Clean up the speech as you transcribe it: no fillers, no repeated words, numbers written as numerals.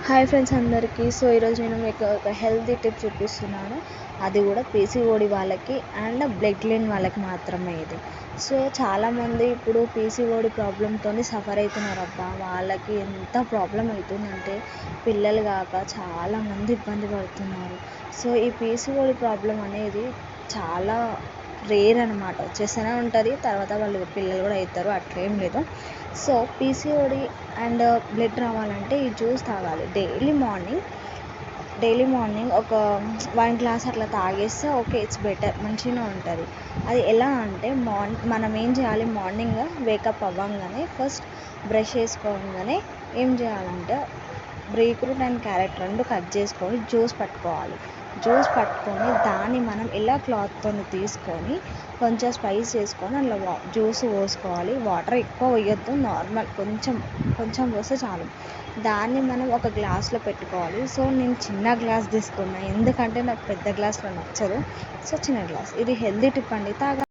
Hi friends అందరికీ. ఈరోజు నేను మీకు ఒక హెల్తీ టిప్ చూపిస్తున్నాను. అది కూడా పీసీఓడి వాళ్ళకి అండ్ బ్లడ్ లేని వాళ్ళకి మాత్రమే ఇది. చాలామంది ఇప్పుడు పీసీఓడి ప్రాబ్లంతో సఫర్ అవుతున్నారు. అబ్బా, వాళ్ళకి ఎంత ప్రాబ్లం అవుతుందంటే పిల్లలు కాక చాలామంది ఇబ్బంది పడుతున్నారు. ఈ పీసీఓడి ప్రాబ్లం అనేది చాలా రేర్ అనమాట. వచ్చేస్తూనే ఉంటుంది, తర్వాత వాళ్ళు పిల్లలు కూడా అవుతారు, అట్లేం లేదు. పీసీఓడి అండ్ బ్లడ్ రావాలంటే ఈ జ్యూస్ తాగాలి డైలీ మార్నింగ్ ఒక 1 గ్లాస్ అట్లా తాగేస్తే ఓకే, ఇట్స్ బెటర్, మంచిగా ఉంటుంది. అది ఎలా అంటే మనం ఏం చేయాలి, మార్నింగ్ వేకప్ అవ్వగానే ఫస్ట్ బ్రష్ చేసుకోగానే ఏం చేయాలంటే బీట్రూట్ అండ్ క్యారెట్ 2 కట్ చేసుకొని జ్యూస్ పట్టుకొని దాన్ని మనం ఇలా క్లాత్తో తీసుకొని కొంచెం స్పైస్ చేసుకొని అందులో జ్యూస్ పోసుకోవాలి. వాటర్ ఎక్కువ వేయొద్దు, నార్మల్ కొంచెం పోస్తే చాలు. దాన్ని మనం ఒక గ్లాస్లో పెట్టుకోవాలి. నేను చిన్న గ్లాస్ తీసుకున్నా, ఎందుకంటే నాకు పెద్ద గ్లాస్లో నచ్చదు. చిన్న గ్లాస్. ఇది హెల్తీ టిప్ అండి.